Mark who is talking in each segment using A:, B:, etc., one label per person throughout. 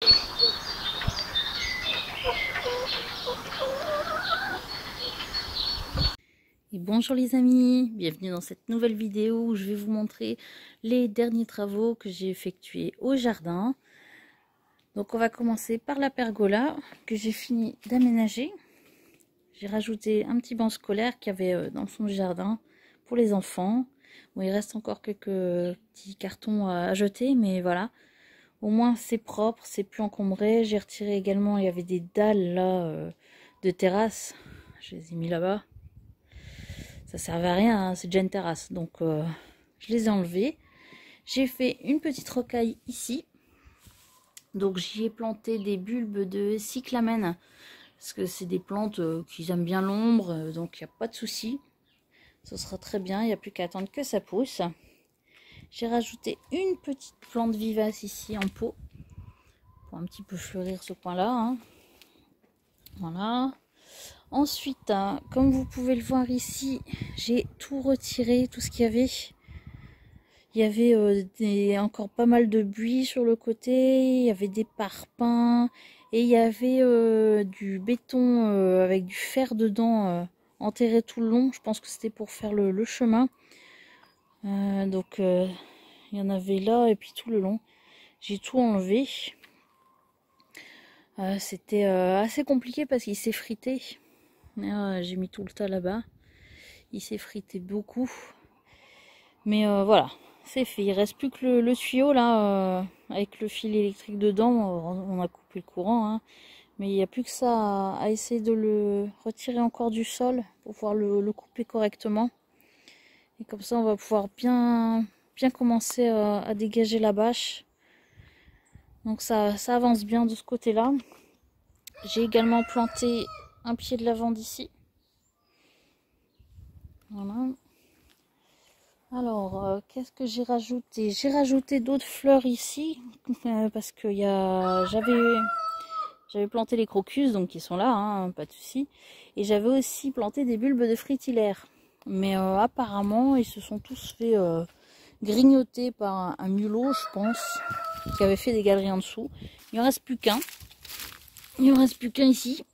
A: Et bonjour les amis, bienvenue dans cette nouvelle vidéo où je vais vous montrer les derniers travaux que j'ai effectués au jardin. Donc on va commencer par la pergola que j'ai fini d'aménager. J'ai rajouté un petit banc scolaire qu'il y avait dans le fond du jardin pour les enfants. Bon, il reste encore quelques petits cartons à jeter, mais voilà. Au moins c'est propre, c'est plus encombré. J'ai retiré également, il y avait des dalles là de terrasse. Je les ai mis là-bas. Ça servait à rien, hein, c'est déjà une terrasse. Donc je les ai enlevés. J'ai fait une petite rocaille ici. Donc j'y ai planté des bulbes de cyclamène. Parce que c'est des plantes qui aiment bien l'ombre. Donc il n'y a pas de souci. Ce sera très bien. Il n'y a plus qu'à attendre que ça pousse. J'ai rajouté une petite plante vivace ici en pot. Pour un petit peu fleurir ce coin-là. Hein. Voilà. Ensuite, hein, comme vous pouvez le voir ici, j'ai tout retiré, tout ce qu'il y avait. Il y avait encore pas mal de buis sur le côté, il y avait des parpaings et il y avait du béton avec du fer dedans enterré tout le long. Je pense que c'était pour faire le chemin. Donc il y en avait là et puis tout le long. J'ai tout enlevé. C'était assez compliqué parce qu'il s'est frité. J'ai mis tout le tas là-bas. Il s'est frité beaucoup. Mais voilà, c'est fait. Il reste plus que le tuyau là, avec le fil électrique dedans. On a coupé le courant. Hein. Mais il n'y a plus que ça à essayer de le retirer encore du sol pour pouvoir le couper correctement. Et comme ça, on va pouvoir bien commencer à dégager la bâche. Donc ça avance bien de ce côté-là. J'ai également planté un pied de lavande ici. Voilà. Alors, qu'est-ce que j'ai rajouté? J'ai rajouté d'autres fleurs ici parce que j'avais planté les crocus, donc ils sont là, hein, pas de souci. Et j'avais aussi planté des bulbes de frétillaire. Mais apparemment, ils se sont tous fait grignoter par un mulot, je pense, qui avait fait des galeries en dessous. Il en reste plus qu'un. Il en reste plus qu'un ici.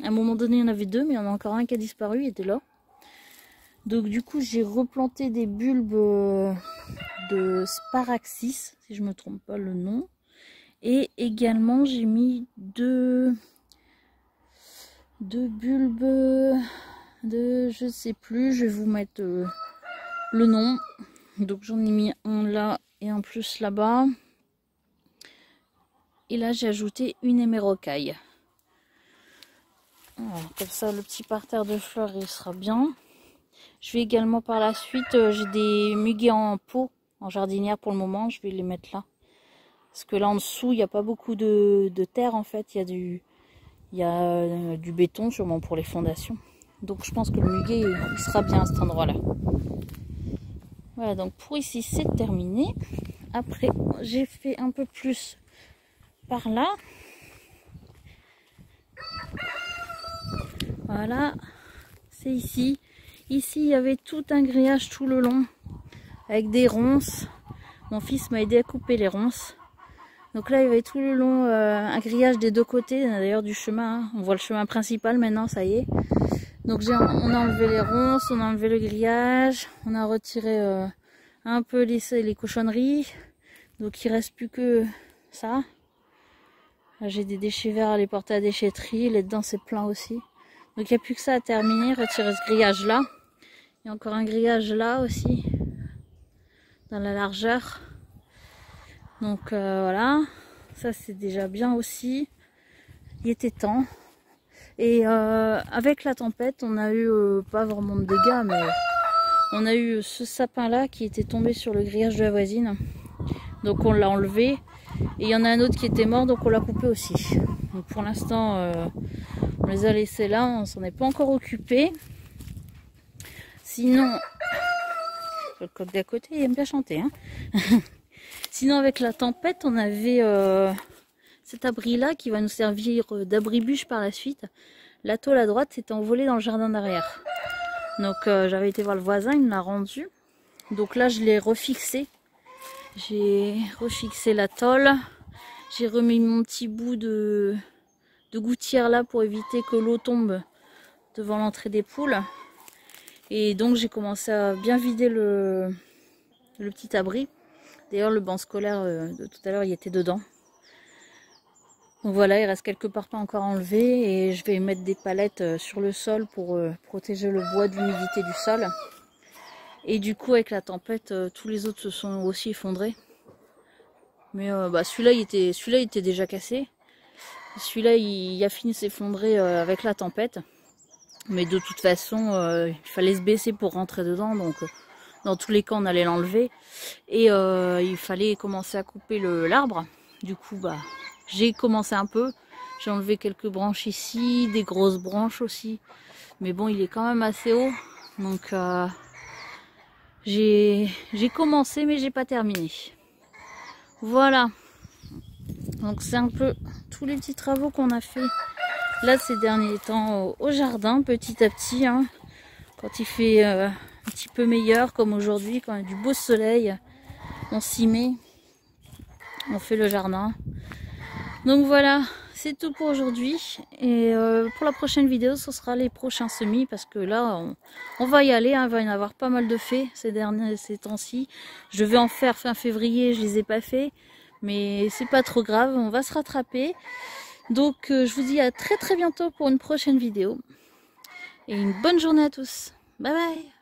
A: À un moment donné, il y en avait deux, mais il y en a encore un qui a disparu, il était là. Donc du coup, j'ai replanté des bulbes de Sparaxis, si je ne me trompe pas le nom. Et également, j'ai mis deux bulbes de, je sais plus, je vais vous mettre le nom. Donc j'en ai mis un là et un plus là-bas. Et là, j'ai ajouté une hémérocaille. Voilà, comme ça, le petit parterre de fleurs, il sera bien. Je vais également par la suite, j'ai des muguets en pot, en jardinière pour le moment, je vais les mettre là. Parce que là en dessous, il n'y a pas beaucoup de terre en fait, il y a du béton sûrement pour les fondations. Donc je pense que le muguet, il sera bien à cet endroit-là. Voilà, donc pour ici, c'est terminé. Après, j'ai fait un peu plus par là. Voilà, c'est ici. Ici, il y avait tout un grillage tout le long, avec des ronces. Mon fils m'a aidé à couper les ronces. Donc là, il y avait tout le long un grillage des deux côtés, d'ailleurs du chemin. Hein. On voit le chemin principal maintenant, ça y est. Donc on a enlevé les ronces, on a enlevé le grillage, on a retiré un peu les cochonneries. Donc il ne reste plus que ça. J'ai des déchets verts à les porter à la déchetterie, là-dedans c'est plein aussi. Donc il n'y a plus que ça à terminer, retirer ce grillage là. Il y a encore un grillage là aussi, dans la largeur. Donc voilà, ça c'est déjà bien aussi. Il était temps. Et avec la tempête, on a eu pas vraiment de dégâts, mais on a eu ce sapin là qui était tombé sur le grillage de la voisine. Donc on l'a enlevé. Et il y en a un autre qui était mort, donc on l'a coupé aussi. Donc pour l'instant, on les a laissés là, on s'en est pas encore occupé. Sinon, le coq d'à côté, il aime bien chanter. Hein. Sinon, avec la tempête, on avait cet abri-là qui va nous servir d'abri-bûche par la suite. La tôle à droite s'est envolée dans le jardin d'arrière. Donc, j'avais été voir le voisin, il me l'a rendu. Donc là, je l'ai refixé. J'ai refixé la tôle. J'ai remis mon petit bout de gouttière là pour éviter que l'eau tombe devant l'entrée des poules. Et donc j'ai commencé à bien vider le petit abri. D'ailleurs le banc scolaire de tout à l'heure il était dedans. Donc voilà, il reste quelques parpaings encore enlevés et je vais mettre des palettes sur le sol pour protéger le bois de l'humidité du sol. Et du coup avec la tempête, tous les autres se sont aussi effondrés. Mais celui-là il était déjà cassé. Celui-là il a fini de s'effondrer avec la tempête. Mais de toute façon, il fallait se baisser pour rentrer dedans. Donc dans tous les cas on allait l'enlever. Et il fallait commencer à couper l'arbre. Du coup j'ai commencé un peu. J'ai enlevé quelques branches ici, des grosses branches aussi. Mais bon, il est quand même assez haut. Donc j'ai commencé mais j'ai pas terminé. Voilà. Donc c'est un peu tous les petits travaux qu'on a fait là ces derniers temps au jardin, petit à petit. Hein, quand il fait un petit peu meilleur, comme aujourd'hui, quand il y a du beau soleil, on s'y met. On fait le jardin. Donc voilà, c'est tout pour aujourd'hui. Et pour la prochaine vidéo, ce sera les prochains semis. Parce que là, on va y aller. Hein, il va y en avoir pas mal de faits ces temps-ci. Je vais en faire fin février, je les ai pas fait. Mais c'est pas trop grave, on va se rattraper. Donc je vous dis à très bientôt pour une prochaine vidéo. Et une bonne journée à tous. Bye bye.